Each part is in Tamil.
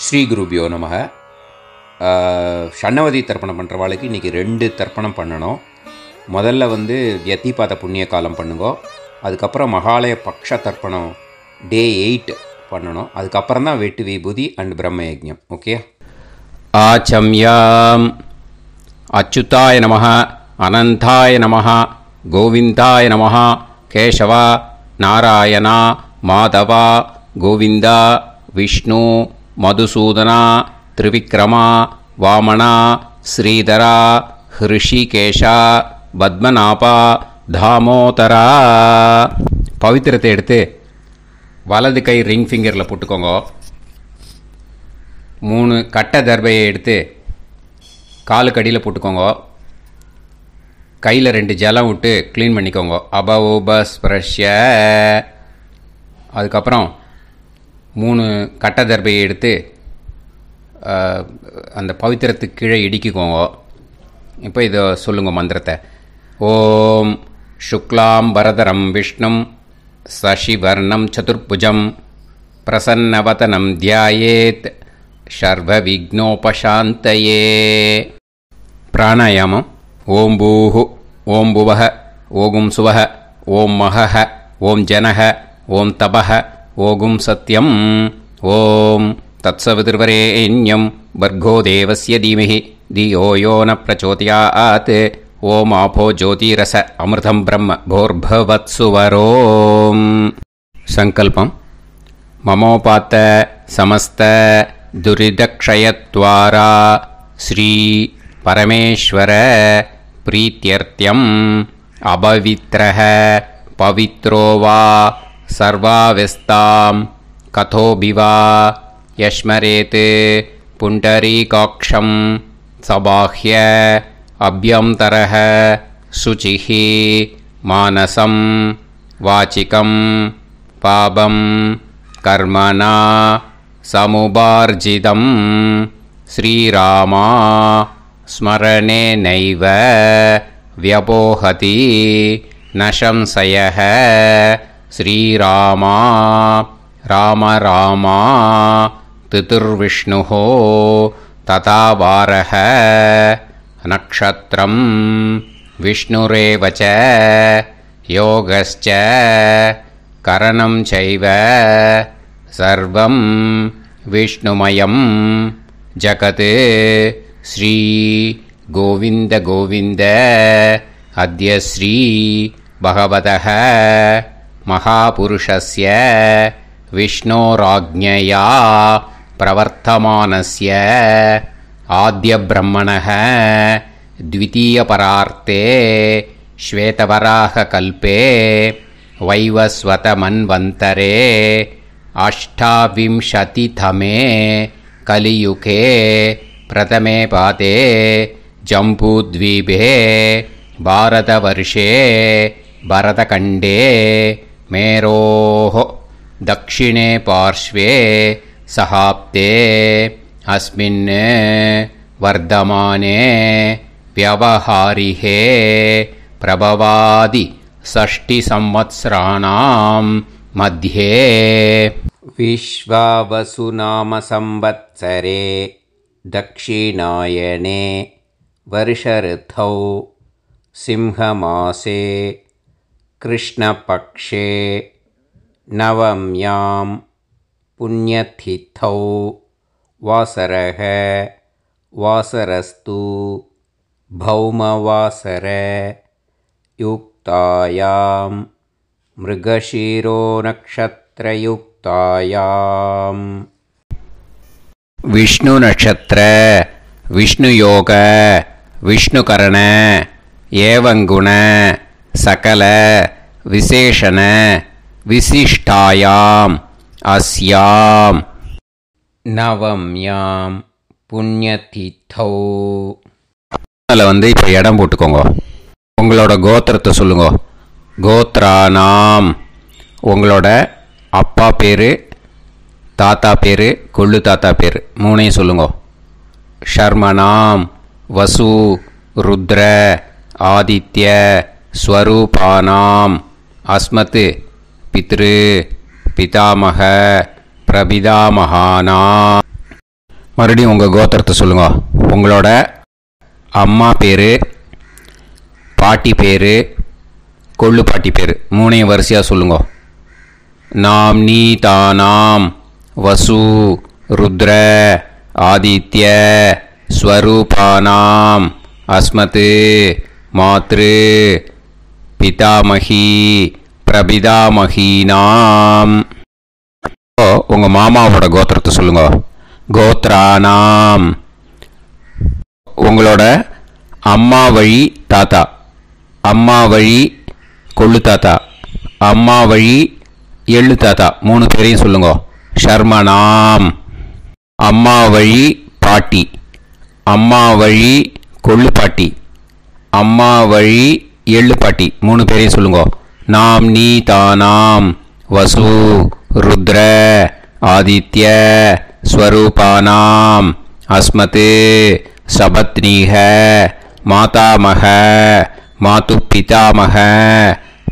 ஸ்ரீ குருபியோ நமக. ஷண்ணவதி தர்ப்பணம் பண்ணுறவாளுக்கு இன்றைக்கி 2 தர்ப்பணம் பண்ணணும். முதல்ல வியத்திபாத புண்ணிய காலம் பண்ணுங்கோ. அதுக்கப்புறம் மகாலய பக்ஷ தர்ப்பணம் டே 8 பண்ணணும். அதுக்கப்புறம் தான் வெட்டு விபூதி அண்ட் பிரம்ம யஜ்ஞம். ஓகே. ஆச்சம்யாம் அச்சுதாய நமஹ, அனந்தாய நமஹ, கோவிந்தாய நமஹ, கேசவா, நாராயணா, மாதவா, கோவிந்தா, விஷ்ணு, மதுசூதனா, திரிவிக்ரமா, வாமனா, ஸ்ரீதரா, ஹிருஷிகேஷா, பத்மநாபா, தாமோதரா. பவித்திரத்தை எடுத்து வலது கை ரிங் ஃபிங்கரில் போட்டுக்கோங்க. 3 கட்டை தர்பையை எடுத்து காலுக்கடியில் போட்டுக்கோங்க. கையில் 2 ஜலம் விட்டு க்ளீன் பண்ணிக்கோங்க. அபவோபஸ்பிரஷ்ய. அதுக்கப்புறம் 3 கட்டை தர்பையை எடுத்து அந்த பவித்திரத்துக்கு கீழே இடிக்கிக்கோங்க. இப்போ இதை சொல்லுங்க மந்திரத்தை. ஓம் சுக்லாம் வரதரம் விஷ்ணும் சசிவர்ணம் சதுர்புஜம் பிரசன்னவதனம் தியாயேத் சர்வ விக்னோபசாந்தயே. பிராணாயாமம். ஓம் பூஹு, ஓம் புவஹ, ஓகும் சுவஹ, ஓம் மஹஹ, ஓம் ஜனஹ, ஓம் தபஹ, ஓகும் சத்யம். ஓம் தத்சவிதுர்வரேண்யம் பர்கோ தேவஸ்ய தீமஹி தியோ யோ ந பிரச்சோதயாத். ஓம் ஆபோ ஜோதிரச அமிர்தம் பிரம்ம போர்பவத்சுவரோம். சங்கல்பம். மமோபாத்த சமஸ்த துரிதக்ஷயத்வாரா ஸ்ரீ பரமேஸ்வர பிரீத்யர்த்தியம் அபவித்ரஹ பவித்ரோ வா சர்வாவஸ்தாம் கதோபிவா யஸ்மரேத் புண்டரீகாக்ஷம் சபாஹ்ய அப்யந்தரஹ சுசிஹ மானசம் வாசிகம் பாபம் கர்மணா சமுபார்ஜிதம் ஸ்ரீராமா ஸ்மரணேனைவ வ்யபோஹதி ந சம்சயः. ஸ்ரீராமா ராம ராமா திதிர்விஷ்ணுः ததா வாரः. நக்ஷத்ரம் விஷ்ணுரேவ ச யோகஸ்ச கரணம் சைவ சர்வம் விஷ்ணுமயம் ஜகத். ஸ்ரீ கோவிந்த கோவிந்த அத்ய ஸ்ரீ பகவதः மகாபுருஷஸ்ய விஷ்ணோராஜ்ஞயா பிரவர்த்தமானஸ்ய ஆத்ய பிரம்மணः த்விதீயபரார்த்தே ஸ்வேதவராக கல்பே வைவஸ்வத மன்வந்தரே அஷ்டாவிம்சதிதமே கலியுகே பிரதமே பாதே ஜம்பூத்வீபே பாரதவர்ஷே பரதகண்டே மேரோः தக்ஷிணே பார்ஷ்வே சஹாப்தே அஸ்மின் வர்தமானே வியவஹாரிஹே பிரபவாதி ஷஷ்டி சம்வத்சராணாம் மத்யே. விஸ்வாவசு நாம சம்வத்சரே தக்ஷிணாயனே வருஷருத்தௌ சிம்ஹமாசே கிருஷ்ணபக்ஷே நவம்யாம் புண்ணியதிதௌ வாசரஹ வாசரஸ்து பௌமவாசர யுக்தாயாம் மிருகஷீரோ நக்ஷத்ரயுக்தாயாம். விஷ்ணு நட்சத்திர விஷ்ணு யோக விஷ்ணுகரண ஏவங்குண சகல விசேஷண விசிஷ்டாயாம் அஸ்யாம் நவம்யாம் புண்ணியதிதௌ. அதில் இப்போ இடம் போட்டுக்கோங்க. உங்களோட கோத்திரத்தை சொல்லுங்க. கோத்ரானாம். உங்களோட அப்பா பேர், தாத்தா பேர், கொள்ளு தாத்தா பேர் 3ஐயும் சொல்லுங்க. ஷர்மனாம் வசு ருத்ர ஆதித்ய ஸ்வரூபானாம் அஸ்மத் பித்ரு பிதாமக பிரபிதாமகானாம் மறுபடியும் உங்கள் கோத்திரத்தை சொல்லுங்க. உங்களோட அம்மா பேர், பாட்டி பேர், கொள்ளு பாட்டி பேர் மூணையும் வரிசையாக சொல்லுங்க. நாம் நீ தானாம் வசு ருத்ர ஆதித்ய ஸ்வரூபானாம் அஸ்மத் மாத்ரு பிதாமகி பிரபிதாமகீனாம். உங்கள் மாமாவோட கோத்திரத்தை சொல்லுங்க. கோத்ரானாம். உங்களோட அம்மா வழி தாத்தா, அம்மா வழி கொள்ளு தாத்தா, அம்மா வழி எள்ளு தாத்தா மூணு பேரையும் சொல்லுங்க. ஷர்மனாம். அம்மா வழி பாட்டி, அம்மா வழி கொள்ளு பாட்டி, அம்மா வழி எள்ளு பாட்டி மூணு பேரையும் சொல்லுங்க. நாம் நீ தானாம் வசு ருத்ர ஆதித்ய ஸ்வரூபானாம் அஸ்மத் சபத்னீஹ மாதாமக மாது பிதாமக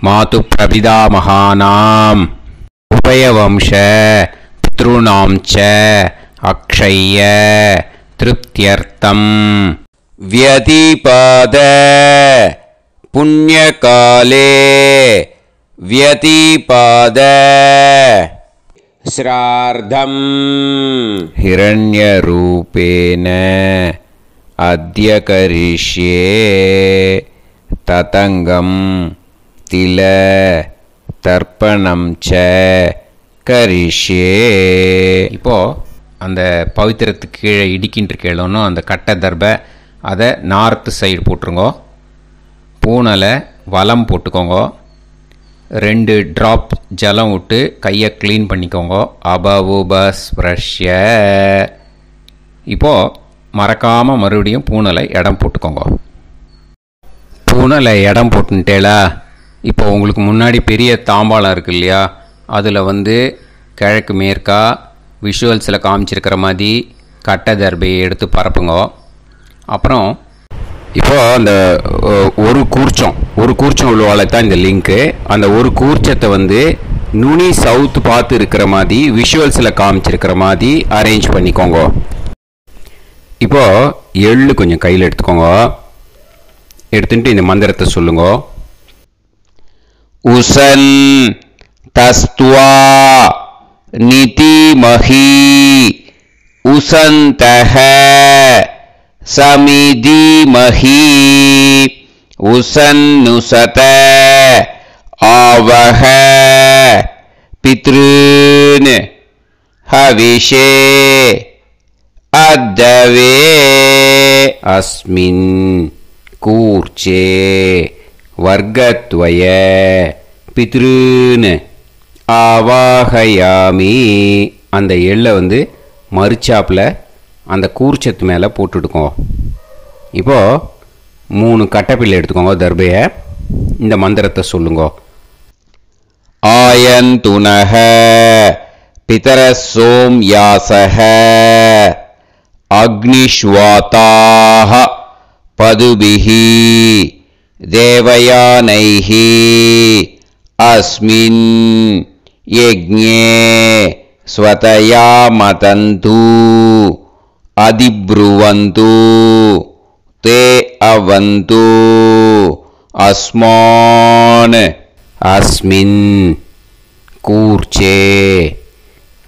மாது பிரபிதாமகானாம் உபயவம்ச பித்ருணாம் ச அக்ஷய திருப்தியர்த்தம் வியதிபாத புண்ணியகாலே வியதிபாத ஸ்ரார்த்தம் ஹிரண்யரூபேன அத்ய கரிஷ்யே ததங்கம் தில தர்ப்பணம் ச கரிஷ்யே. இப்போது அந்த பவித்திரத்துக்கு கீழே இடிக்கின்ற கேளோன்னு அந்த கட்டை தர்பை அதை நார்த்து சைடு போட்டுருங்கோ. பூனலை வலம் போட்டுக்கோங்க. 2 ட்ராப் ஜலம் விட்டு கையை க்ளீன் பண்ணிக்கோங்க. அபவுபஸ்ப்ரஷ்ய. இப்போது மறக்காமல் மறுபடியும் பூனலை இடம் போட்டுக்கோங்க. பூனலை இடம் போட்டுட்டேலா. இப்போ உங்களுக்கு முன்னாடி பெரிய தாம்பாளம் இருக்குது இல்லையா, அதில் கிழக்கு மேற்கா விஷுவல்ஸில் காமிச்சிருக்கிற மாதிரி கட்டை தர்பையை எடுத்து பரப்புங்க. அப்புறம் இப்போது அந்த ஒரு கூர்ச்சம் உள்ளவாளை தான் இந்த லிங்க்கு. அந்த ஒரு கூர்ச்சத்தை நுனி சவுத்து பார்த்து இருக்கிற மாதிரி விஷுவல்ஸில் காமிச்சிருக்கிற மாதிரி அரேஞ்ச் பண்ணிக்கோங்க. இப்போது எள்ளு கொஞ்சம் கையில் எடுத்துக்கோங்க. எடுத்துட்டு இந்த மந்திரத்தை சொல்லுங்க. உசன் தஸ்துவா நிதிமஹி உசந்தஹ சமிதிமஹி உசன்னுசத ஆவஹ பித்ருன் ஹவிஷே அத்தவே அஸ்மின் கூர்ச்சே வர்க்கத்வய பித்ருன் ஆவாஹயாமி. அந்த எள்ளை மறுச்சாப்பில் அந்த கூர்ச்சத்து மேலே போட்டுடுக்கோங்க. இப்போது 3 கட்டைப்பிள்ளை எடுத்துக்கோங்க தர்பையை. இந்த மந்திரத்தை சொல்லுங்க. ஆயந்துனஹ பிதர சோம்யாசஹ அக்னிஷ்வாதாஹ பதுபிஹி தேவயானைஹி அஸ்மின் யஜ்ஞே ஸ்வதயா மதந்து அதிப்ருவந்து தே அவது அஸ்மான் அஸ்மின் கூர்ச்சே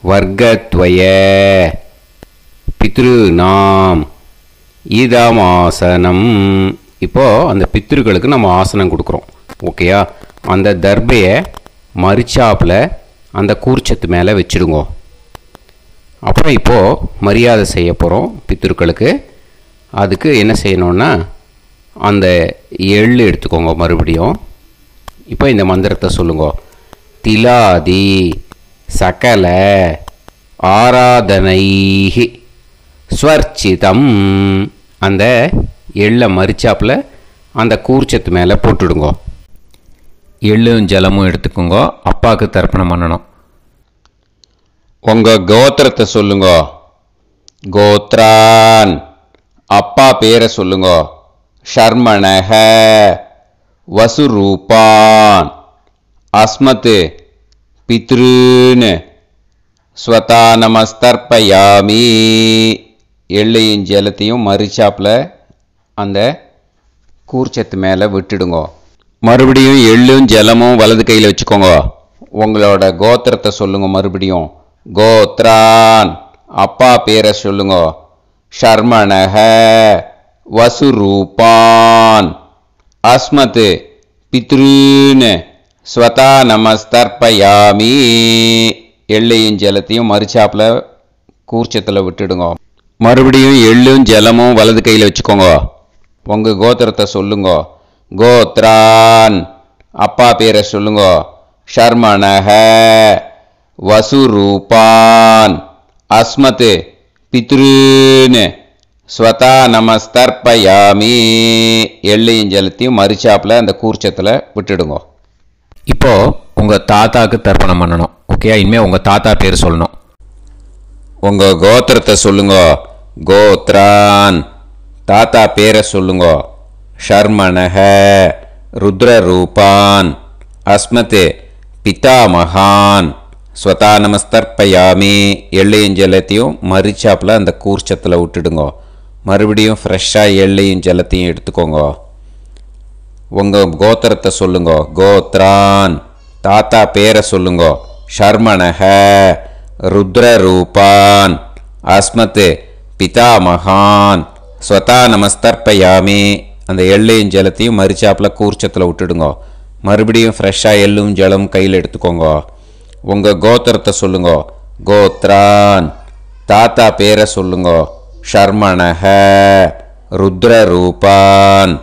வர்க்கத்வய பித்ருநாம் இதமாசனம். இப்போது அந்த பித்ருக்களுக்கு நம்ம ஆசனம் கொடுக்குறோம். ஓகேயா? அந்த தர்பையை மறுச்சாப்பில் அந்த கூர்ச்சத்து மேலே வச்சுடுங்க. அப்புறம் இப்போது மரியாதை செய்ய போகிறோம் பித்ருக்களுக்கு. அதுக்கு என்ன செய்யணுன்னா அந்த எள்ளு எடுத்துக்கோங்க மறுபடியும். இப்போ இந்த மந்திரத்தை சொல்லுங்க. திலாதி சகல ஆராதனைஹி ஸ்வர்ச்சிதம். அந்த எள்ளை மரிச்சாப்பில் அந்த கூர்ச்சத்து மேலே போட்டுடுங்க. எள்ளும் ஜலமும் எடுத்துக்கோங்க. அப்பாவுக்கு தர்ப்பணம் பண்ணணும். உங்கள் கோத்திரத்தை சொல்லுங்க. கோத்ரான். அப்பா பேரை சொல்லுங்க. ஷர்மணஹ வசுரூபான் அஸ்மத் பித்ருன் ஸ்வதா நமஸ்தர்ப்பயாமி. எள்ளையும் ஜலத்தையும் மறிச்சாப்பில் அந்த கூர்ச்சத்து மேலே விட்டுடுங்க. மறுபடியும் எள்ளும் ஜலமும் வலது கையில் வச்சுக்கோங்க. உங்களோட கோத்திரத்தை சொல்லுங்க. மறுபடியும் கோத்ரான், அப்பா பேரை சொல்லுங்க. ஷர்மணஹ, வசுரூபான், அஸ்மத், பித்ருன்னு ஸ்வதா நமஸ்தர்ப்பயாமி. எள்ளையும் ஜலத்தையும் மறிச்சாப்பில் கூர்ச்சத்தில் விட்டுடுங்க. மறுபடியும் எள்ளும் ஜலமும் வலது கையில் வச்சுக்கோங்க. உங்கள் கோத்திரத்தை சொல்லுங்க. கோத்ரான், அப்பா பேரை சொல்லுங்க. ஷர்மணஹ, வசுரூபான், அஸ்மத், பித்ருன்னு ஸ்வதா நமஸ்தர்ப்பயாமி. எள்ளையும் ஜலத்தையும் மறிச்சாப்பில் அந்த கூர்ச்சத்தில் விட்டுடுங்க. இப்போது உங்கள் தாத்தாவுக்கு தர்ப்பணம் பண்ணணும். ஓகே, இனிமேல் உங்கள் தாத்தா பேர் சொல்லணும். உங்கள் கோத்திரத்தை சொல்லுங்க. கோத்ரான், தாத்தா பேரை சொல்லுங்க. ஷர்மணஹ, ருத்ரரூபான், அஸ்மத், பிதாமகான், ஸ்வதா நமஸ்தர்ப்பயாமி. எள்ளையும் ஜலத்தையும் மறிச்சாப்பில் அந்த கூர்ச்சத்தில் விட்டுடுங்க. மறுபடியும் ஃப்ரெஷ்ஷாக எள்ளையும் ஜலத்தையும் எடுத்துக்கோங்க. உங்கள் கோத்திரத்தை சொல்லுங்க. கோத்ரான், தாத்தா பேரை சொல்லுங்க. ஷர்மணஹ, ருத்ரரூபான், அஸ்மத், பிதாமகான், ஸ்வதா நமஸ்தர்ப்பயாமி. அந்த எள்ளையும் ஜலத்தையும் மறிச்சாப்பில் கூர்ச்சத்தில் விட்டுடுங்க. மறுபடியும் ஃப்ரெஷ்ஷாக எள்ளும் ஜலம் கையில் எடுத்துக்கோங்க. உங்கள் கோத்திரத்தை சொல்லுங்க. கோத்ரான், தாத்தா பேரை சொல்லுங்க. ஷர்மணஹ, ருத்ரரூபான்,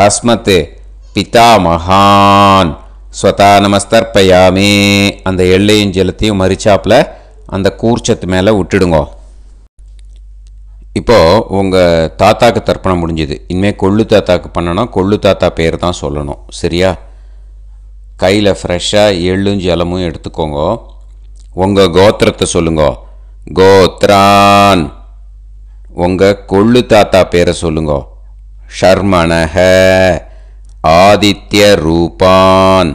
அஸ்மத், பிதாமகான், ஸ்வதா நமஸ்தர்ப்பயாமி. அந்த எள்ளையும் ஜலத்தையும் மறிச்சாப்பில் அந்த கூர்ச்சத்து மேலே விட்டுடுங்க. இப்போது உங்கள் தாத்தாக்கு தர்ப்பணம் முடிஞ்சுது. இனிமேல் கொள்ளு தாத்தாக்கு பண்ணணும். கொள்ளு தாத்தா பேர் தான் சொல்லணும். சரியா? கையில் ஃப்ரெஷ்ஷாக எள்ளும் ஜலமும் எடுத்துக்கோங்க. உங்கள் கோத்திரத்தை சொல்லுங்க. கோத்ரான், உங்கள் கொள்ளு தாத்தா பேரை சொல்லுங்க. ஷர்மணஹ, ஆதித்ய ரூபான்,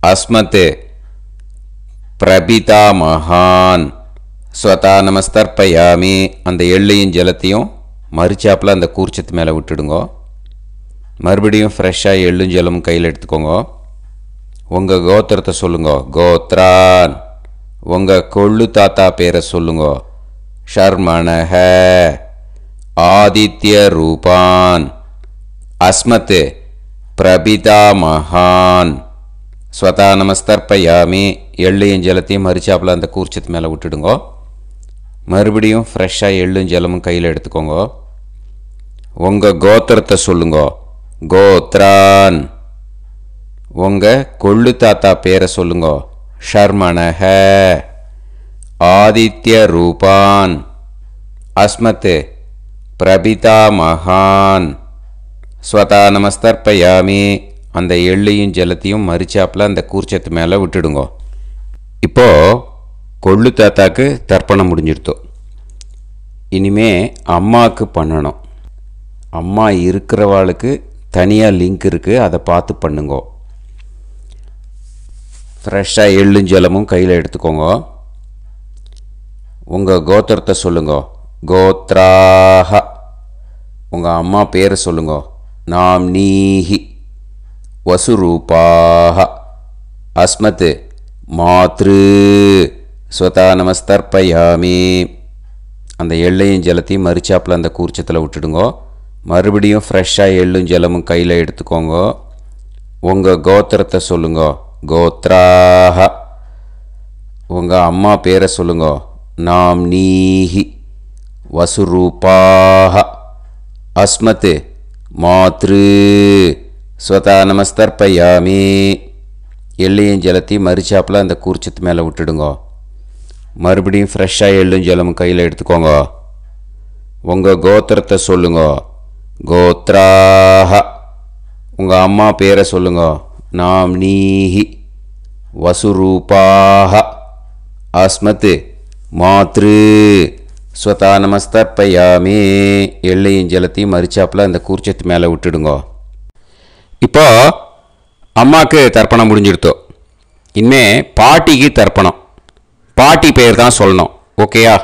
அஸ்மத், பிரபிதாமகான், ஸ்வதா நமஸ்தர்ப்பயாமி. அந்த எள்ளையும் ஜலத்தையும் மறிச்சாப்பில் அந்த கூர்ச்சத்து மேலே விட்டுடுங்க. மறுபடியும் ஃப்ரெஷ்ஷாக எள்ளும் ஜலமும் கையில் எடுத்துக்கோங்க. உங்கள் கோத்திரத்தை சொல்லுங்க. கோத்ரான், உங்கள் கொள்ளு தாத்தா பேரை சொல்லுங்க. ஷர்மணஹ, ஆதித்ய ரூபான், அஸ்மத், பிரபிதாமகான், ஸ்வதா நமஸ்தர்ப்பயாமி. எள்ளையும் ஜலத்தையும் மறிச்சாப்பில் அந்த கூர்ச்சத்து மேலே விட்டுடுங்க. மறுபடியும் ஃப்ரெஷ்ஷாக எள்ளும் ஜலமும் கையில் எடுத்துக்கோங்க. உங்கள் கோத்திரத்தை சொல்லுங்க. கோத்ரான், உங்கள் கொள்ளு தாத்தா பேரை சொல்லுங்க. ஷர்மணஹ, ஆதித்ய ரூபான், அஸ்மத், பிரபிதாமகான், ஸ்வதா நமஸ்தர்ப்பயாமி. அந்த எள்ளையும் ஜலத்தையும் மறிச்சாப்பில் அந்த கூர்ச்சத்து மேலே விட்டுடுங்க. இப்போது கொள்ளு தாத்தாக்கு தர்ப்பணம் முடிஞ்சிருத்தோம். இனிமே அம்மாவுக்கு பண்ணணும். அம்மா இருக்கிறவாளுக்கு தனியாக லிங்க் இருக்குது, அதை பார்த்து பண்ணுங்க. ஃப்ரெஷ்ஷாக எள்ளும் ஜலமும் கையில் எடுத்துக்கோங்க. உங்கள் கோத்திரத்தை சொல்லுங்க. கோத்ராஹ, உங்கள் அம்மா பேரை சொல்லுங்க. நாம்னீஹி, வசுரூபாஹ, அஸ்மத், மாத்ரு, ஸ்வதா நமஸ்தர்ப்பயாமி. அந்த எள்ளையும் ஜலத்தையும் மறிச்சாப்பில் அந்த கூர்ச்சத்தில் விட்டுடுங்க. மறுபடியும் ஃப்ரெஷ்ஷாக எள்ளும் ஜலமும் கையில் எடுத்துக்கோங்க. உங்கள் கோத்திரத்தை சொல்லுங்க. கோத்ராஹ, உங்கள் அம்மா பேரை சொல்லுங்க. நாம்னீஹி, வசுரூபாஹ, அஸ்மத், மாத்ரு, ஸ்வதா நமஸ்தர்ப்பயாமி. எள்ளையும் ஜலத்தையும் மறிச்சாப்பில் அந்த கூர்ச்சத்து மேலே விட்டுடுங்க. மறுபடியும் ஃப்ரெஷ்ஷாக எள்ளும் ஜலமும் கையில் எடுத்துக்கோங்க. உங்கள் கோத்திரத்தை சொல்லுங்க. கோத்ராஹ, உங்கள் அம்மா பேரை சொல்லுங்க. நாம்னீஹி, வசுரூபாஹ, அஸ்மத், மாத்ரு, ஸ்வதா நமஸ்தர்ப்பயாமி. எள்ளையும் ஜலத்தையும் மறிச்சாப்பில் அந்த கூர்ச்சத்து மேலே விட்டுடுங்க. இப்போ அம்மாவுக்கு தர்ப்பணம் முடிஞ்சிடுத்தோம். இனிமே பாட்டிக்கு தர்ப்பணம். பாட்டி பேர் தான் சொல்லணும். ஓகேயா?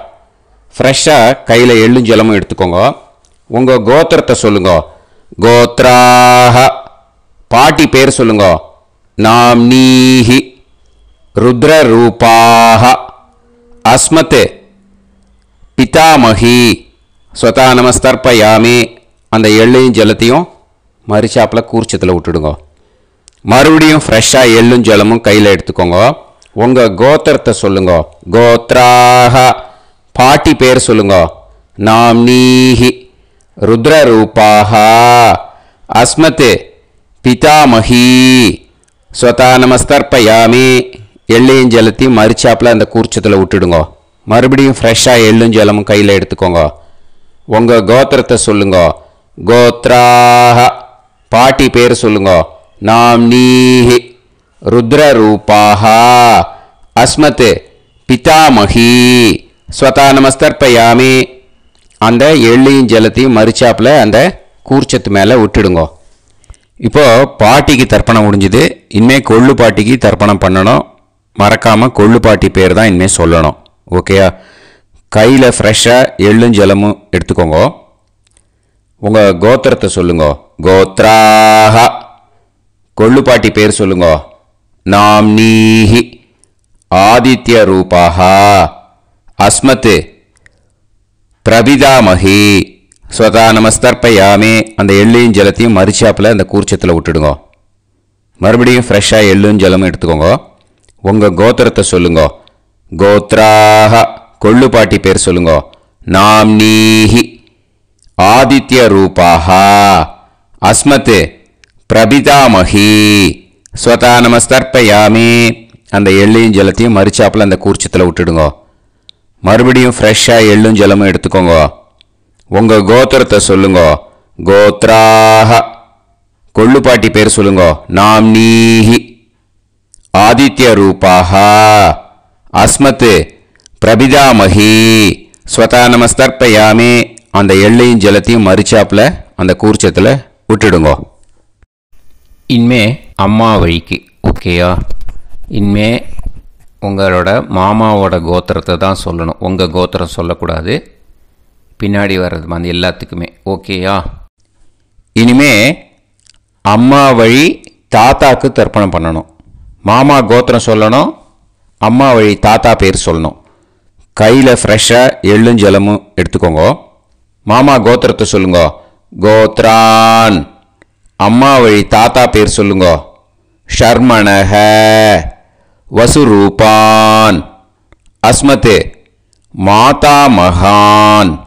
ஃப்ரெஷ்ஷாக கையில் எள்ளும் ஜலமும் எடுத்துக்கோங்க. உங்கள் கோத்திரத்தை சொல்லுங்க. கோத்ராஹ. பாட்டி பேர் சொல்லுங்க. நாம்னீஹி. ருத்ரரூபாஹ. அஸ்மத் பிதாமகி. ஸ்வதா நமஸ்தர்ப்பயாமி. அந்த எள்ளையும் ஜலத்தையும் மரிச்சாப்பில் கூர்ச்சத்தில் விட்டுடுங்க. மறுபடியும் ஃப்ரெஷ்ஷாக எள்ளும் ஜலமும் கையில் எடுத்துக்கோங்க. உங்கள் கோத்திரத்தை சொல்லுங்க. கோத்ராஹ. பாட்டி பேர் சொல்லுங்க. நாம்னீஹி. ருத்ரரூபாஹ. அஸ்மத் பிதாமகி. ஸ்வதா நமஸ்தர்ப்பயாமி. எள்ளையும் ஜலத்தையும் மரிச்சாப்பில் அந்த கூர்ச்சத்தில் விட்டுடுங்க. மறுபடியும் ஃப்ரெஷ்ஷாக எள்ளும் ஜலமும் கையில் எடுத்துக்கோங்க. உங்கள் கோத்திரத்தை சொல்லுங்க. கோத்ராஹ. பாட்டி பேர் சொல்லுங்க. நாம்னீஹி. ருத்ரரூபாஹ. அஸ்மத் பிதாமகி. ஸ்வதா நமஸ்தர்ப்பயாமி. அந்த எள்ளையும் ஜலத்தையும் மரிச்சாப்பில் அந்த கூர்ச்சத்து மேலே விட்டுடுங்க. இப்போது பாட்டிக்கு தர்ப்பணம் முடிஞ்சுது. இனிமேல் கொள்ளு பாட்டிக்கு தர்ப்பணம் பண்ணணும். மறக்காமல் கொள்ளு பாட்டி பேர் தான் இனிமேல் சொல்லணும். ஓகேயா? கையில் ஃப்ரெஷ்ஷாக எள்ளும் ஜலமும் எடுத்துக்கோங்க. உங்கள் கோத்திரத்தை சொல்லுங்க. கோத்ராஹ. கொள்ளு பாட்டி பேர் சொல்லுங்க. நாம்னீஹி. ஆதித்ய ரூபாஹ. அஸ்மத் பிரபிதாமகி. ஸ்வதா நமஸ்தர்ப்பயாமி. அந்த எள்ளையும் ஜலத்தையும் மரிச்சாப்பில் அந்த கூர்ச்சத்தில் விட்டுடுங்க. மறுபடியும் ஃப்ரெஷ்ஷாக எள்ளும் ஜலமும் எடுத்துக்கோங்க. உங்கள் கோத்திரத்தை சொல்லுங்க. கோத்ராஹ. கொள்ளு பாட்டி பேர் சொல்லுங்க. நாம்னீஹி. ஆதித்ய ரூபாஹ. அஸ்மத் பிரபிதாமகி. ஸ்வதா நமஸ்தர்ப்பயாமி. அந்த எள்ளையும் ஜலத்தையும் மரிச்சாப்பில் அந்த கூர்ச்சத்தில் விட்டுடுங்க. மறுபடியும் ஃப்ரெஷ்ஷாக எள்ளும் ஜலமும் எடுத்துக்கோங்க. உங்கள் கோத்திரத்தை சொல்லுங்க. கோத்ராஹ. கொள்ளு பாட்டி பேர் சொல்லுங்க. நாம்னீஹி. ஆதித்ய ரூபாஹ. அஸ்மத் பிரபிதாமகி. ஸ்வதா நமஸ்தர்ப்பயாமி. அந்த எள்ளையும் ஜலத்தையும் மரிச்சாப்பில் அந்த கூர்ச்சத்தில் விட்டுடுங்க. இனிமே அம்மா வழிக்கு. ஓகேயா? இனிமே உங்களோட மாமாவோட கோத்திரத்தை தான் சொல்லணும். உங்கள் கோத்திரம் சொல்லக்கூடாது. பின்னாடி வர்றது வந்து எல்லாத்துக்குமே. ஓகேயா? இனிமே அம்மா வழி தாத்தாக்கு தர்ப்பணம் பண்ணணும். மாமா கோத்திரம் சொல்லணும். அம்மா வழி தாத்தா பேர் சொல்லணும். கையில் ஃப்ரெஷ்ஷாக எள்ளும் ஜலமும் எடுத்துக்கோங்க. மாமா கோத்திரத்தை சொல்லுங்க. கோத்ரான். அம்மா வழி தாத்தா பேர் சொல்லுங்க. ஷர்மணஹ. வசுரூபான். அஸ்மத் மாதா மகான்.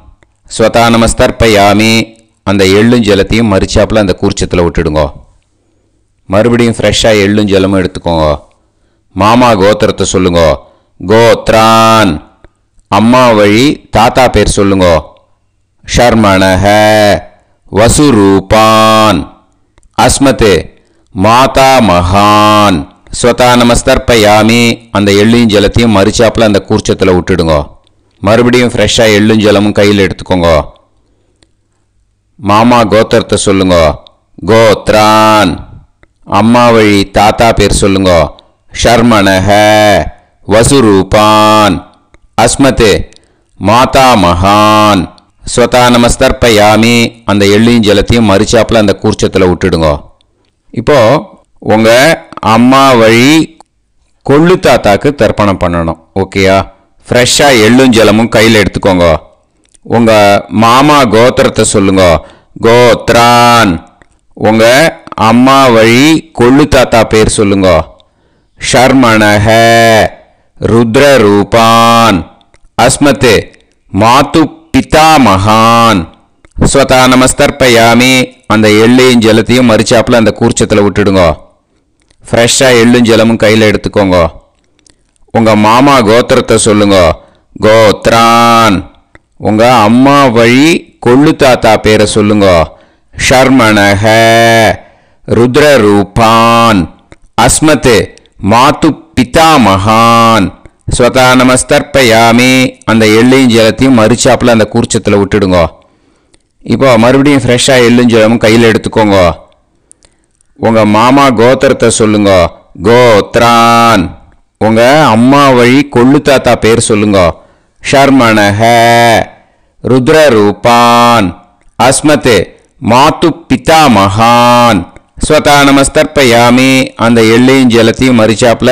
ஸ்வதா நமஸ்தர்ப்பயாமி. அந்த எள்ளும் ஜலத்தையும் மரிச்சாப்பில் அந்த கூர்ச்சத்தில் விட்டுடுங்க. மறுபடியும் ஃப்ரெஷ்ஷாக எள்ளும் ஜலமும் எடுத்துக்கோங்க. மாமா கோத்திரத்தை சொல்லுங்க. கோத்ரான். அம்மா வழி தாத்தா பேர் சொல்லுங்க. ஷர்மணஹ. வசுரூபான். அஸ்மத் மாதா மகான். ஸ்வதா நமஸ்தர்ப்பயாமி. அந்த எள்ளையும் ஜலத்தையும் மரிச்சாப்பில் அந்த கூர்ச்சத்தில் விட்டுடுங்க. மறுபடியும் ஃப்ரெஷ்ஷாக எள்ளும் ஜலமும் கையில் எடுத்துக்கோங்க. மாமா கோத்திரத்தை சொல்லுங்க. கோத்ரான். அம்மா வழி தாத்தா பேர் சொல்லுங்க. ஷர்மணஹ. வசுரூபான். அஸ்மத் மாதா மகான். ஸ்வதா நமஸ்தர்ப்பயாமி. அந்த எள்ளையும் ஜலத்தையும் மரிச்சாப்பில் அந்த கூர்ச்சத்தில் விட்டுடுங்க. இப்போது உங்கள் அம்மா வழி கொள்ளு தாத்தாக்கு தர்ப்பணம் பண்ணணும். ஓகேயா? ஃப்ரெஷ்ஷாக எள்ளும் ஜலமும் கையில் எடுத்துக்கோங்க. உங்கள் மாமா கோத்திரத்தை சொல்லுங்க. கோத்ரான். உங்கள் அம்மா வழி கொள்ளு தாத்தா பேர் சொல்லுங்க. ஷர்மணஹ. ருத்ரரூபான். அஸ்மத் மாது பிதாமகான். ஸ்வதா நமஸ்தர்ப்பயாமி. அந்த எள்ளையும் ஜலத்தையும் மரிச்சாப்பில் அந்த கூர்ச்சத்தில் விட்டுடுங்க. ஃப்ரெஷ்ஷாக எள்ளும் ஜலமும் கையில் எடுத்துக்கோங்க. உங்கள் மாமா கோத்திரத்தை சொல்லுங்க. கோத்ரான். உங்கள் அம்மா வழி கொள்ளு தாத்தா பேரை சொல்லுங்க. ஷர்மணஹ. ருத்ரரூபான். அஸ்மத் மாது பிதாமகான். ஸ்வதா நமஸ்தர்ப்பயாமி. அந்த எள்ளையும் ஜலத்தையும் மரிச்சாப்பில் அந்த கூர்ச்சத்தில் விட்டுடுங்க. இப்போ மறுபடியும் ஃப்ரெஷ்ஷாக எள்ளும் ஜலமும் கையில் எடுத்துக்கோங்க. உங்கள் மாமா கோத்திரத்தை சொல்லுங்க. கோத்ரான். உங்கள் அம்மா வழி கொள்ளு தாத்தா பேர் சொல்லுங்க. ஷர்மணஹ ருத்ரரூபான் அஸ்மத் மாது பிதாமகான் ஸ்வதா நமஸ்தர்ப்பயாமி. அந்த எள்ளையும் ஜலத்தையும் மறிச்சாப்புல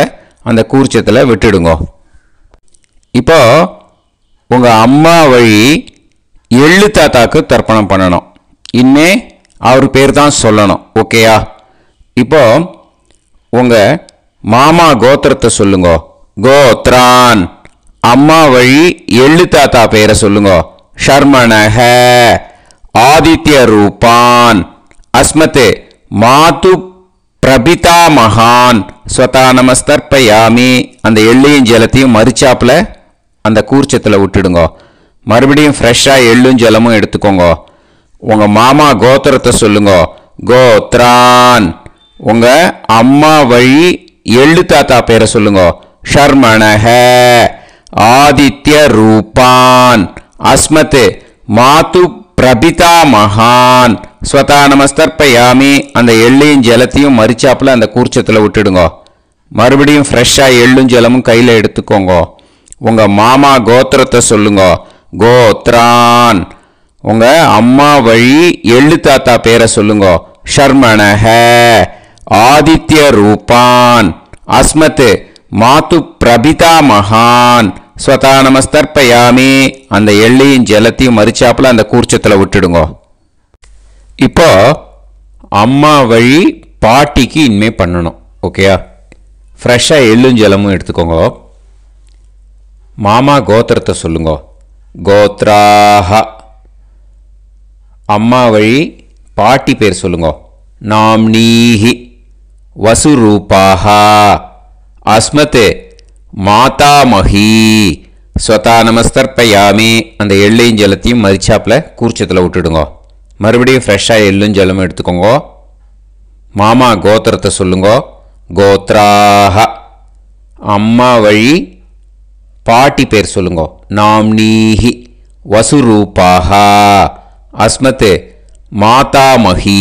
அந்த கூர்ச்சத்தில் விட்டுடுங்க. இப்போ உங்கள் அம்மா வழி எள்ளு தாத்தாக்கு தர்ப்பணம் பண்ணணும். இனிமே அவர் பேர் தான் சொல்லணும். ஓகேயா? இப்போ உங்கள் மாமா கோத்திரத்தை சொல்லுங்க. கோத்ரான். அம்மா வழி எள்ளு தாத்தா பேரை சொல்லுங்க. ஷர்மணஹ ஆதித்ய ரூபான் அஸ்மத் மாது பிரபிதாமகான் ஸ்வதா நமஸ்தர்ப்பயாமி. அந்த எள்ளையும் ஜலத்தையும் மறிச்சாப்புல அந்த கூர்ச்சத்தில் விட்டுடுங்க. மறுபடியும் ஃப்ரெஷ்ஷாக எள்ளும் ஜலமும் எடுத்துக்கோங்க. உங்கள் மாமா கோத்திரத்தை சொல்லுங்க. கோத்ரான். உங்கள் அம்மா வழி எள்ளு தாத்தா பேரை சொல்லுங்க. ஷர்மணஹ ஆதித்ய ரூபான் அஸ்மத் மாது பிரபிதாமகான் ஸ்வதா நமஸ்தர்ப்பயாமி. அந்த எள்ளையும் ஜலத்தையும் மறிச்சாப்புல அந்த கூர்ச்சத்தில் விட்டுடுங்க. மறுபடியும் ஃப்ரெஷ்ஷாக எள்ளும் ஜலமும் கையில் எடுத்துக்கோங்க. உங்கள் மாமா கோத்திரத்தை சொல்லுங்க. கோத்ரான். உங்கள் அம்மா வழி எள்ளு தாத்தா பேரை சொல்லுங்க. ஷர்மணஹ ஆதித்ய ரூபான் அஸ்மத் மாது பிரபிதாமகான் ஸ்வதா நமஸ்தர்ப்பயாமி. அந்த எள்ளையும் ஜலத்தையும் மறிச்சாப்புல அந்த கூர்ச்சத்தில் விட்டுடுங்க. இப்போ அம்மா வழி பாட்டிக்கு இனிமே பண்ணணும். ஓகேயா? ஃப்ரெஷ்ஷாக எள்ளும் ஜலமும் எடுத்துக்கோங்க. மாமா கோத்திரத்தை சொல்லுங்க. கோத்ராஹ. அம்மா வழி பாட்டி பேர் சொல்லுங்க. நாம்னீஹி வசுரூபாஹ அஸ்மத் மாதாமஹி ஸ்வதா நமஸ்தர்ப்பயாமி. அந்த எள்ளையும் ஜலத்தையும் மறிச்சாப்புல கூர்ச்சத்தில் விட்டுடுங்க. மறுபடியும் ஃப்ரெஷ்ஷாக எள்ளும் ஜலமும் எடுத்துக்கோங்க. மாமா கோத்திரத்தை சொல்லுங்க. கோத்ராஹ. அம்மா வழி பாட்டி பேர் சொல்லுங்க. நாம்னீஹி வசுரூபாஹ அஸ்மத் மாதாமஹி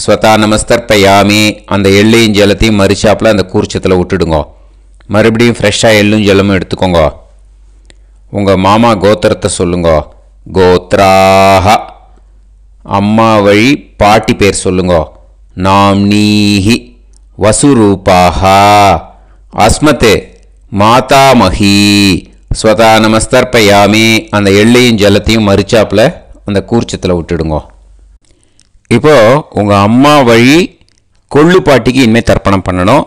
ஸ்வதா நமஸ்தர்ப்பயாமி. அந்த எள்ளையும் ஜலத்தையும் மறிச்சாப்புல அந்த கூர்ச்சத்தில் விட்டுடுங்க. மறுபடியும் ஃப்ரெஷ்ஷாக எள்ளும் ஜலமும் எடுத்துக்கோங்க. உங்கள் மாமா கோத்திரத்தை சொல்லுங்க. கோத்ராஹ. அம்மா வழி பாட்டி பேர் சொல்லுங்க. நாம்னீஹி வசுரூபாஹ அஸ்மத் மாதாமஹி ஸ்வதா நமஸ்தர்ப்பயாமி. அந்த எள்ளையும் ஜலத்தையும் மறிச்சாப்புல அந்த கூர்ச்சத்தில் விட்டுடுங்க. இப்போ உங்கள் அம்மா வழி கொள்ளு பாட்டிக்கு இனிமேல் தர்ப்பணம் பண்ணணும்.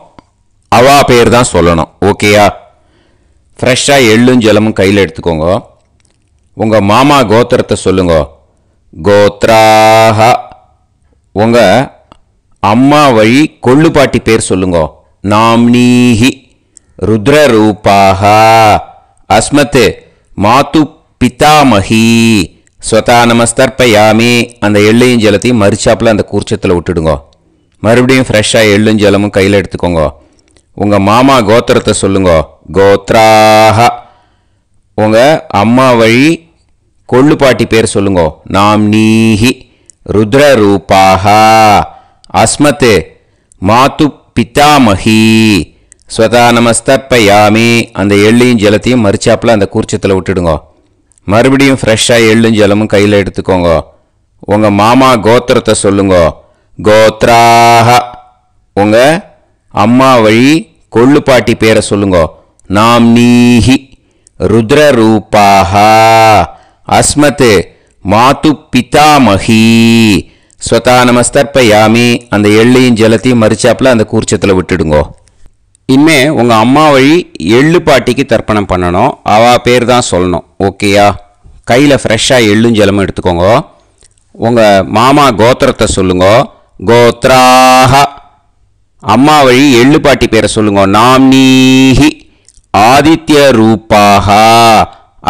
அவா பேர் தான் சொல்லணும். ஓகேயா? ஃப்ரெஷ்ஷாக எள்ளும் ஜலமும் கையில் எடுத்துக்கோங்க. உங்கள் மாமா கோத்திரத்தை சொல்லுங்க. கோத்ராஹ. உங்கள் அம்மா வழி கொள்ளு பாட்டி பேர் சொல்லுங்க. நாம்னீஹி ருத்ரரூபாஹ அஸ்மத் மாது பிதாமஹி ஸ்வதா நமஸ்தர்ப்பயாமி. அந்த எள்ளையும் ஜலத்தையும் மறிச்சாப்புல அந்த கூர்ச்சத்தில் விட்டுடுங்க. மறுபடியும் ஃப்ரெஷ்ஷாக எள்ளும் ஜலமும் கையில் எடுத்துக்கோங்க. உங்கள் மாமா கோத்திரத்தை சொல்லுங்க. கோத்ராஹ. உங்கள் அம்மா வழி கொள்ளு பாட்டி பேர் சொல்லுங்க. நாம்னீஹி ருத்ரரூபாஹ அஸ்மத் மாது பிதாமஹி ஸ்வதா நமஸ்தர்ப்பயாமி. அந்த எள்ளையும் ஜலத்தையும் மறிச்சாப்புல அந்த கூர்ச்சத்தில் விட்டுடுங்க. மறுபடியும் ஃப்ரெஷ்ஷாக எள்ளும் ஜலமும் கையில் எடுத்துக்கோங்க. உங்கள் மாமா கோத்திரத்தை சொல்லுங்க. கோத்ராஹ. உங்கள் அம்மா வழி கொள்ளு பாட்டி பேரை சொல்லுங்க. நாம்னீஹி ருத்ரரூபாஹ அஸ்மத் மாது பிதாமஹி ஸ்வதா நமஸ்தர்ப்பயாமி. அந்த எள்ளையும் ஜலத்தையும் மறிச்சாப்புல அந்த கூர்ச்சத்தில் விட்டுடுங்க. இனிமே உங்கள் அம்மா வழி எள்ளு பாட்டிக்கு தர்ப்பணம் பண்ணணும். அவா பேர் தான் சொல்லணும். ஓகேயா? கையில் ஃப்ரெஷ்ஷாக எள்ளும் ஜலமும் எடுத்துக்கோங்க. உங்கள் மாமா கோத்திரத்தை சொல்லுங்க. கோத்ராஹ. அம்மா வழி எள்ளு பாட்டி பேரை சொல்லுங்க. நாம்னீஹி ஆதித்ய ரூபாஹ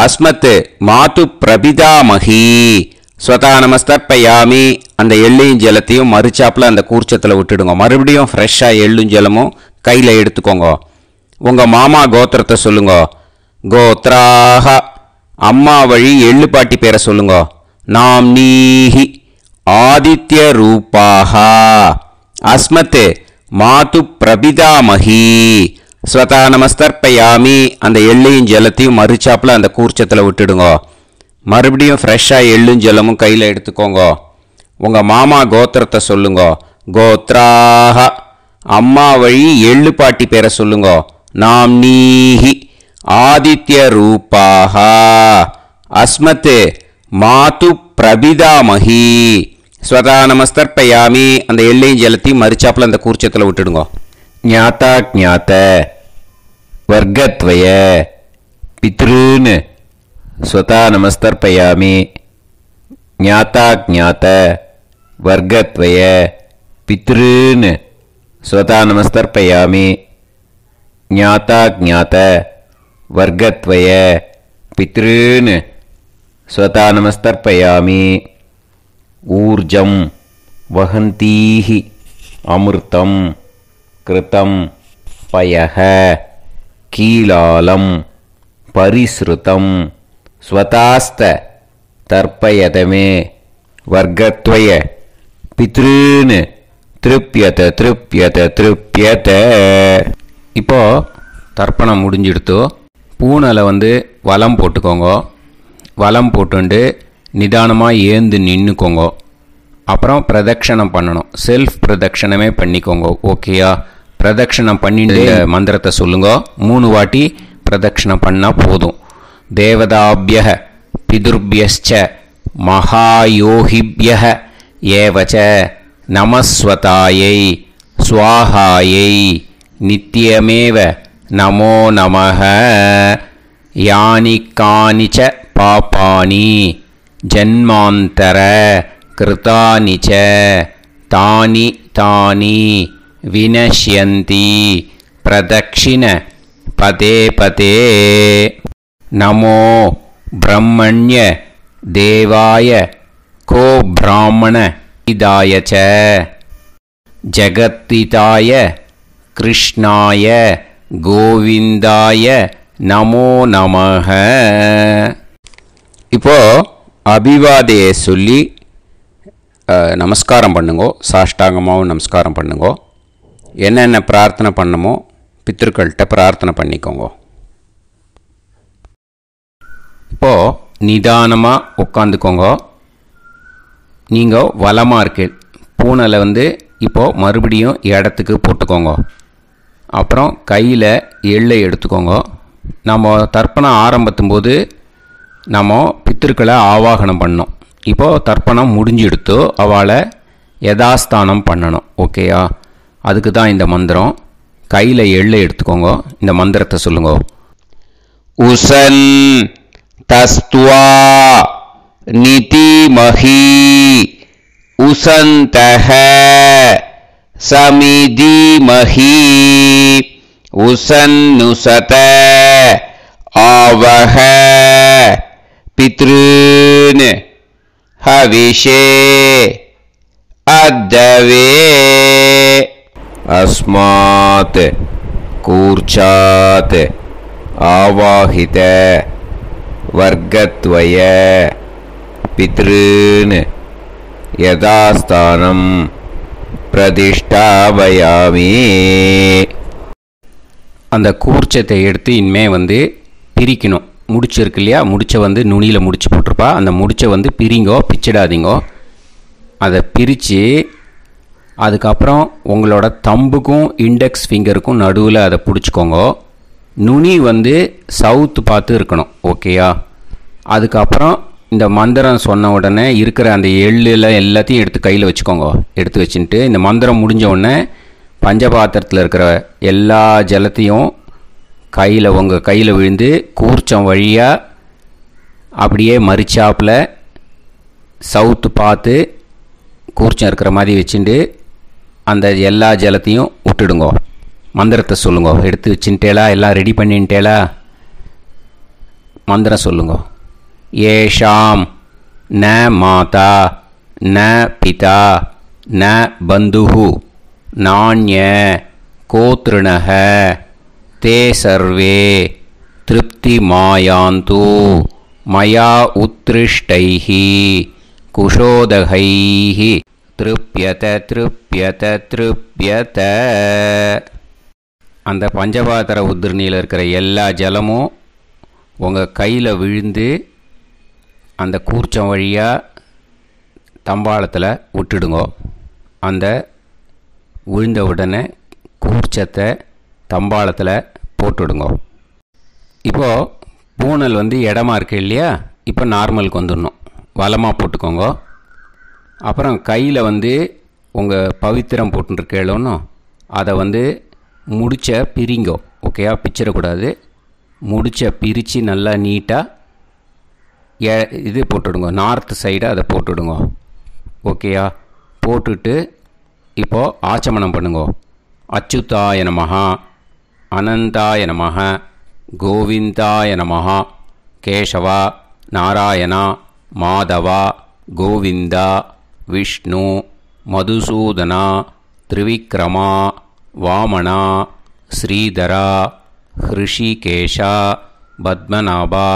அஸ்மத் மாது பிரபிதாமஹி ஸ்வதா நமஸ்தர்ப்பயாமி. அந்த எள்ளையும் ஜலத்தையும் மறிச்சாப்புல அந்த கூர்ச்சத்தில் விட்டுடுங்க. மறுபடியும் ஃப்ரெஷ்ஷாக எள்ளும் ஜலமும் கையில் எடுத்துக்கோங்க. உங்கள் மாமா கோத்திரத்தை சொல்லுங்க. கோத்ராஹ. அம்மா வழி எள்ளு பாட்டி பேரை சொல்லுங்க. நாம்னீஹி ஆதித்ய ரூபாஹ அஸ்மத் மாது பிரபிதாமஹி ஸ்வதா நமஸ்தர்ப்பயாமி. அந்த எள்ளையும் ஜலத்தையும் மறுச்சாப்பில் அந்த கூர்ச்சத்தில் விட்டுடுங்க. மறுபடியும் ஃப்ரெஷ்ஷாக எள்ளும் ஜலமும் கையில் எடுத்துக்கோங்க. உங்கள் மாமா கோத்திரத்தை சொல்லுங்க. கோத்ராக. அம்மா வழி எள்ளு பாட்டி பேரை சொல்லுங்க. நாம் நீஹி ஆதித்ய ரூபாக அஸ்மத் மாது பிரபிதாமஹி. ஸ்வதா நமஸ்தர்ப்பயாமி. அந்த எள்ளையும் ஜலத்தையும் மறுச்சாப்பில் அந்த கூர்ச்சத்தில் விட்டுடுங்க. ஞாதா ஞாத வர்க்கத்வய பித்ருன் ஸ்வதா நமஸ்தர்ப்பயாமி. ஞாதா ஞாத வர்க்கத்வய பித்ருன் ஸ்வதா நமஸ்தர்ப்பயாமி. ஞாதா ஞாத வர்க்கத்வய பித்ருன் ஸ்வதா நமஸ்தர்ப்பயாமி. ஊர்ஜம் வஹந்தீஹி அமிர்தம் கிருதம் பயஹ கீலாலம் பரிஸ்ருதம் ஸ்வதாஸ்த தர்ப்பயதமே வர்க்கத்வய பித்ருன் திருப்யத திருப்யத திருப்யத. இப்போ தர்ப்பணம் முடிஞ்சிடுத்தோ பூனலை வலம் போட்டுக்கோங்க. வலம் போட்டுண்டு நிதானமாக ஏந்து நின்றுக்கோங்க. அப்புறம் பிரதட்சணம் பண்ணணும். செல்ஃப் பிரதட்சணமே பண்ணிக்கோங்க. ஓகேயா? பிரதட்சணம் பண்ணிட்டு மந்திரத்தை சொல்லுங்க. 3 வாட்டி பிரதட்சணம் பண்ணால் போதும். தேவதாபிய பிதுர்பியஸ்ச மகாயோகிபிய ஏவச்ச நமஸ்வதாயை ஸ்வாஹாயை நித்யமேவ நமோ நமஹ. யானி கானிச்ச பாபானி ஜன்மாந்தர கிருதானி ச தானி தானி வினஷ்யந்தி பிரதக்ஷிண பதே பதே. நமோ பிரம்மண்ய தேவாய கோ பிராமண இதாய ச ஜகத்திதாய கிருஷ்ணாய கோவிந்தாய நமோ நமஹ. இப்போ அபிவாதையை சொல்லி நமஸ்காரம் பண்ணுங்கோ. சாஷ்டாங்கமாகவும் நமஸ்காரம் பண்ணுங்கோ. என்னென்ன பிரார்த்தனை பண்ணமோ பித்ருக்கள்கிட்ட பிரார்த்தனை பண்ணிக்கோங்க. இப்போது நிதானமாக உட்காந்துக்கோங்க. நீங்கள் வலமாக இருக்கு பூனலை இப்போது மறுபடியும் இடத்துக்கு போட்டுக்கோங்க. அப்புறம் கையில் எள்ளை எடுத்துக்கோங்க. நம்ம தர்ப்பணம் ஆரம்பித்தும் போது நம்ம பித்திருக்களை ஆவாகனம் பண்ணோம். இப்போது தர்ப்பணம் முடிஞ்செடுத்து அவளை யதாஸ்தானம் பண்ணணும். ஓகேயா? அதுக்கு தான் இந்த மந்திரம். கையில் எள்ளை எடுத்துக்கோங்க. இந்த மந்திரத்தை சொல்லுங்க. உசன் தஸ்துவா நிதிமஹி உசந்தஹ சமிதிமஹி உசன்னுசத ஆவஹ பித்ருன் ஹவிஷே அத்தவே. அஸ்மாத் கூர்ச்சாத் ஆவாஹித வர்க்கத்வய பித்ருன் யதாஸ்தானம் பிரதிஷ்டாபயாமி. அந்த கூர்ச்சத்தை எடுத்து இனிமே பிரிக்கணும். முடிச்சிருக்கு இல்லையா? முடிச்சை நுனியில் முடிச்சு போட்டிருப்பா. அந்த முடிச்சை பிரிங்கோ, பிச்சிடாதீங்கோ. அதை பிரித்து அதுக்கப்புறம் உங்களோட தம்புக்கும் இண்டெக்ஸ் ஃபிங்கருக்கும் நடுவில் அதை பிடிச்சிக்கோங்க. நுனி சவுத்து பார்த்து இருக்கணும். ஓகேயா? அதுக்கப்புறம் இந்த மந்திரம் சொன்ன உடனே இருக்கிற அந்த எள்ளில் எல்லாத்தையும் எடுத்து கையில் வச்சுக்கோங்க. எடுத்து வச்சுட்டு இந்த மந்திரம் முடிஞ்ச உடனே பஞ்சபாத்திரத்தில் இருக்கிற எல்லா ஜலத்தையும் உங்கள் கையில் விழுந்து கூர்ச்சம் வழியாக அப்படியே மறிச்சாப்பில் சவுத்து பார்த்து கூர்ச்சம் இருக்கிற மாதிரி வச்சுட்டு அந்த எல்லா ஜலத்தையும் விட்டுடுங்க. மந்திரத்தை சொல்லுங்க. எடுத்து வச்சுட்டேலா? எல்லாம் ரெடி பண்ணிட்டேலா? மந்திரம் சொல்லுங்க. ஏஷாம் ந மாதா ந பிதா ந பந்துஹு நாண்ய கோத்ருணஹ தே சர்வே திருப்தி மாயாந்து மயா உத்ருஷ்டைஹி குஷோதகைஹி திருப்யத திருப்யத திருப்யத. அந்த பஞ்சபாத்திர உதிரணியில் இருக்கிற எல்லா ஜலமும் உங்கள் கையில் விழுந்து அந்த கூர்ச்சம் வழியாக தம்பாளத்தில் விட்டுடுங்கோ. அந்த விழுந்த உடனே கூர்ச்சத்தை தம்பாளத்தில் போட்டுடுங்கோ. இப்போது பூனல் இடமா இருக்கு இல்லையா, இப்போ நார்மலுக்கு வந்துடணும். வலமாக போட்டுக்கோங்க. அப்புறம் கையில் உங்கள் பவித்திரம் போட்டுருக்கேளோன்னு அதை முடிச்ச பிரிங்கோ. ஓகேயா, பிச்சிடக்கூடாது. முடிச்ச பிரித்து நல்லா நீட்டாக இது போட்டுடுங்க. நார்த் சைடு அதை போட்டுடுங்க. ஓகேயா, போட்டுட்டு இப்போது ஆச்சமனம் பண்ணுங்க. அச்சுதாய நமஹ, அனந்தாய நமஹ, கோவிந்தாய நமஹ, கேசவா, நாராயணா, மாதவா, கோவிந்தா, விஷ்ணு, மதுசூதனா, திரிவிக்ரமா, வாமனா, ஸ்ரீதரா, ஹிருஷிகேஷா, பத்மநாபா,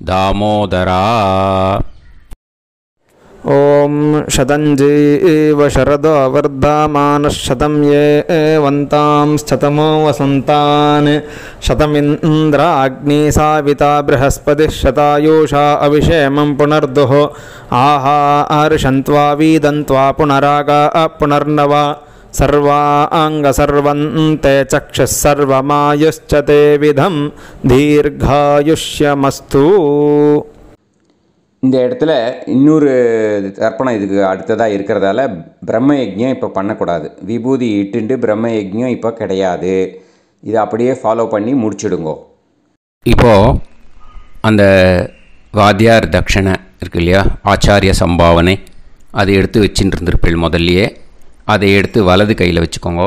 தாமோதரா. ஓம் ஷதஞ்சீவ ஷரதோ வர்தமானः ஷதம் ஏவந்தாம் ஷதமோ வசந்தான் ஷதமிந்திர அக்னி சாவிதா ப்ரஹஸ்பதிः ஷதாயூஷா அவிஷேமம் புனர்துः ஆஹார்ஷந்த்வா வீதந்த்வா புனராகா புனர்னவா சர்வாங்கசர்வந்தே சக்ஷுः சர்வமாயுஷ்ச தே விதம் தீர்காயுஷ்யமஸ்து. இந்த இடத்துல இன்னொரு தர்ப்பணம் இதுக்கு அடுத்ததாக இருக்கிறதால பிரம்ம யஜ்ஞம் இப்போ பண்ணக்கூடாது. விபூதி இட்டுண்டு பிரம்ம யஜ்ஞம் இப்போ கிடையாது. இதை அப்படியே ஃபாலோ பண்ணி முடிச்சுடுங்கோ. இப்போது அந்த வாத்தியார் தட்சணை இருக்கு இல்லையா, ஆச்சாரிய சம்பாவனை, அதை எடுத்து வச்சுட்டு இருந்திருப்பேள் முதல்லையே. அதை எடுத்து வலது கையில் வச்சுக்கோங்க.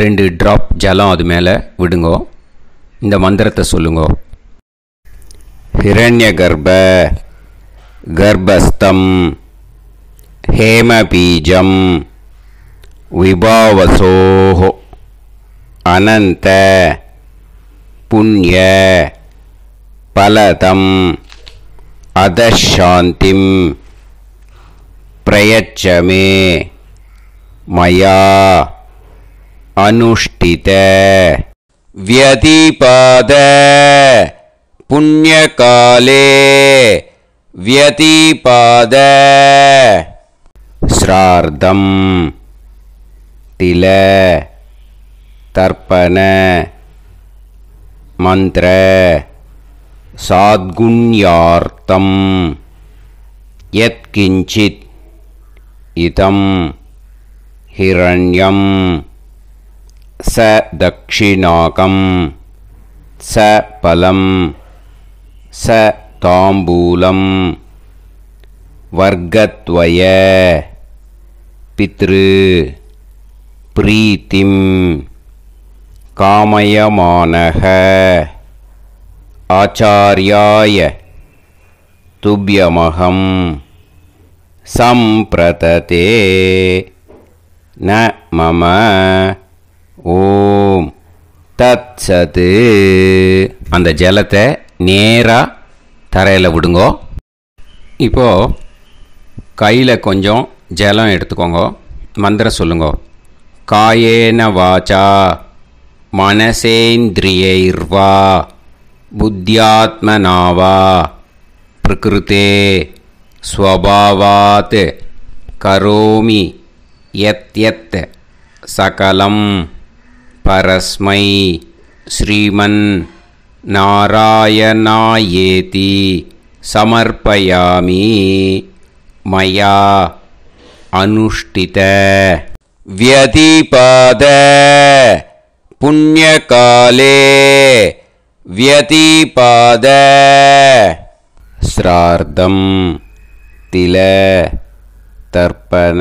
2 ட்ராப் ஜலம் அது மேலே விடுங்கோ. இந்த மந்திரத்தை சொல்லுங்கோ. ஹிரண்ய கர்ப்ப கர்ப்பஸ்தம் ஹேமபீஜம் விபாவசோஹ அனந்த புண்ணிய பலதம் அதசாந்திம் பிரயச்சமே மயா அனுஷ்டித வியதிபாத புண்ணியகாலே வியதிபாத ஸ்ரார்த்தம் தில தர்ப்பண மந்திர சாத்குண்யார்த்தம் யத்கிஞ்சித் இதம் ஹிரண்யம் ச தக்ஷிணாகம் ச பலம் ச தாம்பூலம் வர்க்கத்வய பித்ரு பிரீத்திம் காமயமானஹ ஆச்சார்யாய துப்யமஹம் சம்பிரததே ந மம ஓம் தத்சத். அந்த ஜலத்தை நேராக தரையில் விடுங்கோ. இப்போது கையில் கொஞ்சம் ஜலம் எடுத்துக்கோங்க. மந்திரம் சொல்லுங்கோ. காயேன வாச்சா மனசேந்திரியைர்வா புத்தியாத்மனாவா பிரகிருதே ஸ்வபாவாத் கரோமி யத் யத் சகலம் பரஸ்மை ஸ்ரீமன் நாராயணாயேதி சமர்ப்பயாமி மயா அனுஷ்டித வியதிபாத புண்ணியகாலே வியதிபாத ஸ்ரார்த்தம் தில தர்ப்பண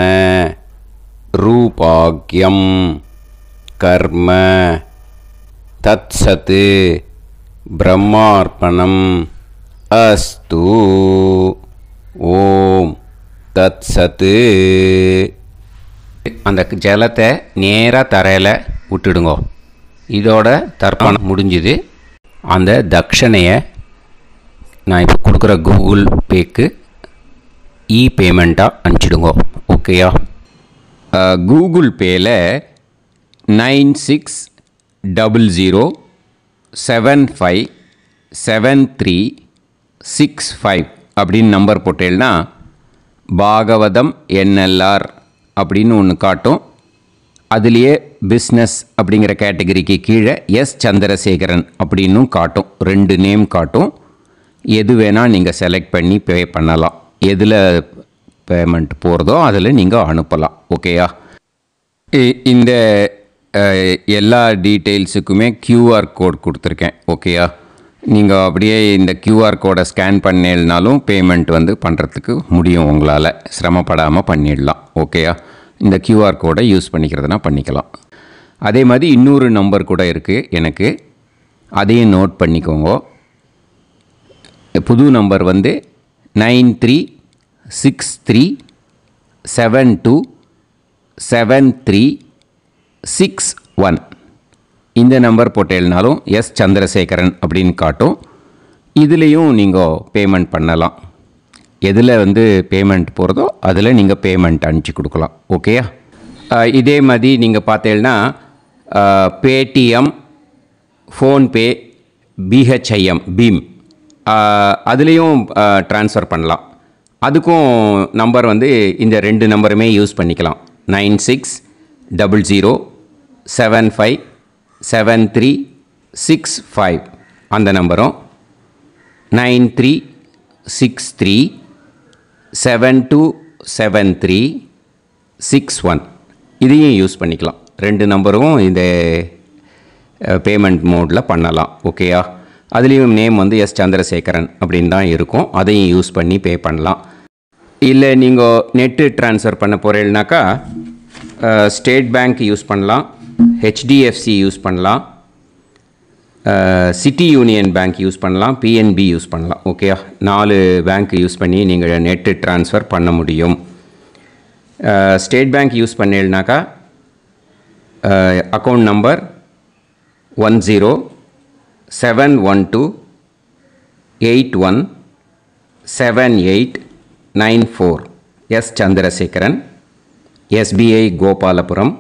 ரூபாக்யம் கர்ம தத்சத் பிரம்மார்ப்பணம் அஸ்து. ஓம் தத்சத். அந்த ஜலத்தை நேராக தரையில் விட்டுடுங்கோ. இதோட தர்ப்பணம் முடிஞ்சுது. அந்த தட்சணையை நான் இப்போ கொடுக்குற கூகுள் பேக்கு பேமெண்ட்டாக அனுப்பிச்சிடுங்கோ. ஓகேயா? கூகுள் பேயில் 96 00757365 அப்படின்னு நம்பர் போட்டேன்னா பாகவதம் NLR அப்படின்னு ஒன்று காட்டும். அதுலேயே பிஸ்னஸ் அப்படிங்கிற கேட்டகரிக்கு கீழே எஸ் சந்திரசேகரன் அப்படின்னும் காட்டும். 2 நேம் காட்டும். எது வேணால் நீங்கள் செலக்ட் பண்ணி பே பண்ணலாம். எதில் பேமெண்ட் போகிறதோ அதில் நீங்கள் அனுப்பலாம். ஓகேயா? இந்த எல்லா டீட்டெயில்ஸுக்குமே QR கோட் கொடுத்துருக்கேன். ஓகேயா? நீங்கள் அப்படியே இந்த QR கோடை ஸ்கேன் பண்ணேன்னாலும் பேமெண்ட் வந்து பண்ணுறதுக்கு முடியும். உங்களால் சிரமப்படாமல் பண்ணிடலாம். ஓகேயா? இந்த QR கோடை யூஸ் பண்ணிக்கிறதுனா பண்ணிக்கலாம். அதே மாதிரி இன்னொரு நம்பர் கூட இருக்குது எனக்கு. அதையும் நோட் பண்ணிக்கோங்க. புது நம்பர் வந்து 9363727361. இந்த நம்பர் போட்டேல்னாலும் எஸ் சந்திரசேகரன் அப்படின்னு காட்டும். இதுலேயும் நீங்கள் பேமெண்ட் பண்ணலாம். எதில் வந்து பேமெண்ட் போகிறதோ அதில் நீங்கள் பேமெண்ட் அனுப்பிச்சி கொடுக்கலாம். ஓகேயா? இதே மாதிரி நீங்கள் பார்த்தீங்கன்னா பேடிஎம், ஃபோன்பே, BHIM பீம் அதுலேயும் ட்ரான்ஸ்ஃபர் பண்ணலாம். அதுக்கும் நம்பர் வந்து இந்த 2 நம்பருமே யூஸ் பண்ணிக்கலாம். 9600757365 அந்த நம்பரும் 9363727361 இதையும் யூஸ் பண்ணிக்கலாம். 2 நம்பரும் இந்த பேமெண்ட் மோடில் பண்ணலாம். ஓகேயா? அதுலேயும் நேம் வந்து எஸ் சந்திரசேகரன் அப்படின்னு தான் இருக்கும். அதையும் யூஸ் பண்ணி பே பண்ணலாம். இல்லை நீங்கள் நெட்டு ட்ரான்ஸ்ஃபர் பண்ண போகிறீங்கனாக்கா ஸ்டேட் பேங்க் யூஸ் பண்ணலாம், HDFC யூஸ் பண்ணலாம், சிட்டி யூனியன் பேங்க் யூஸ் பண்ணலாம், PNB யூஸ் பண்ணலாம். ஓகேயா? 4 பேங்க் யூஸ் பண்ணி நீங்கள் நெட்டு ட்ரான்ஸ்ஃபர் பண்ண முடியும். ஸ்டேட் பேங்க் யூஸ் பண்ணீங்கனாக்கா account number 1071281789 S Chandrasekaran, SBI Gopalapuram.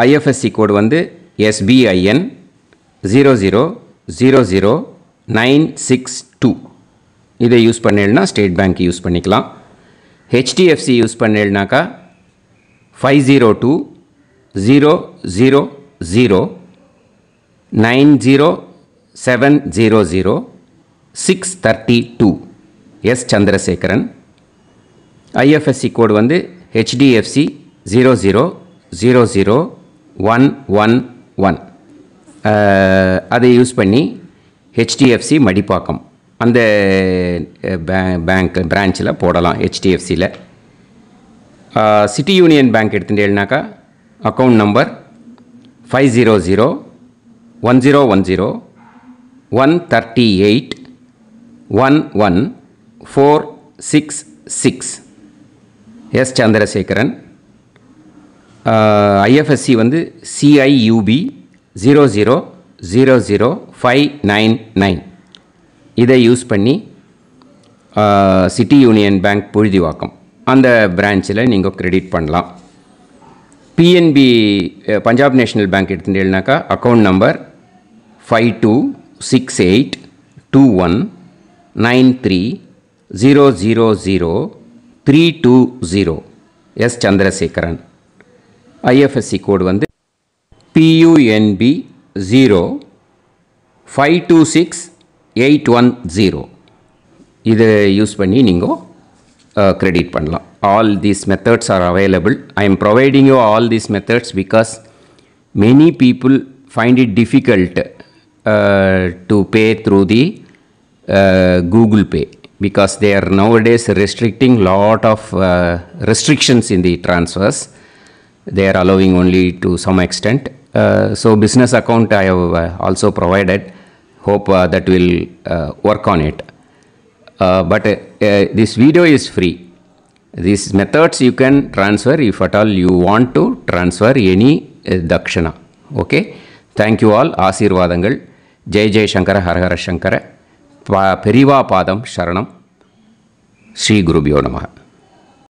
IFSC code வந்து SBIN 0000962. இதை யூஸ் பண்ணேன்னா ஸ்டேட் பேங்க் யூஸ் பண்ணிக்கலாம். HDFC யூஸ் பண்ணேன்னாக்கா 5020090700 எஸ் சந்திரசேகரன். IFSC கோடு வந்து HDFC 0000111. அதை யூஸ் பண்ணி HDFC மடிப்பாக்கம் அந்த பேங்க் பிரான்ச்சில் போடலாம். HDFCயில் சிட்டி யூனியன் பேங்க் எடுத்துட்டேன்னாக்கா account number 5001010381146 S Chandrasekaran. IFSC வந்து CIUB 0000599. இதை யூஸ் பண்ணி சிட்டி யூனியன் பேங்க் புழுதிவாக்கம் அந்த பிரான்ச்சில் நீங்கள் கிரெடிட் பண்ணலாம். PNB பஞ்சாப் நேஷ்னல் பேங்க் எடுத்துட்டேன்னாக்கா account number 52682193000320 S Chandrasekaran. IFSC code வந்து PUNB 0526810. இதை யூஸ் பண்ணி நீங்கள் credit பண்ணலாம். All these methods are available. I am providing you all these methods because many people find it difficult to pay through the Google Pay because they are nowadays restricting lot of restrictions in the transfers. They are allowing only to some extent. So business account I have also provided. Hope that will work on it. But this video is free. These methods you can transfer if at all you want to transfer any dakshana. Okay. Thank you all. Aasirvadangal. Jai Jai Shankara Har Har Shankara. Periva Padam Sharanam. Shri Gurubhyo Namaha.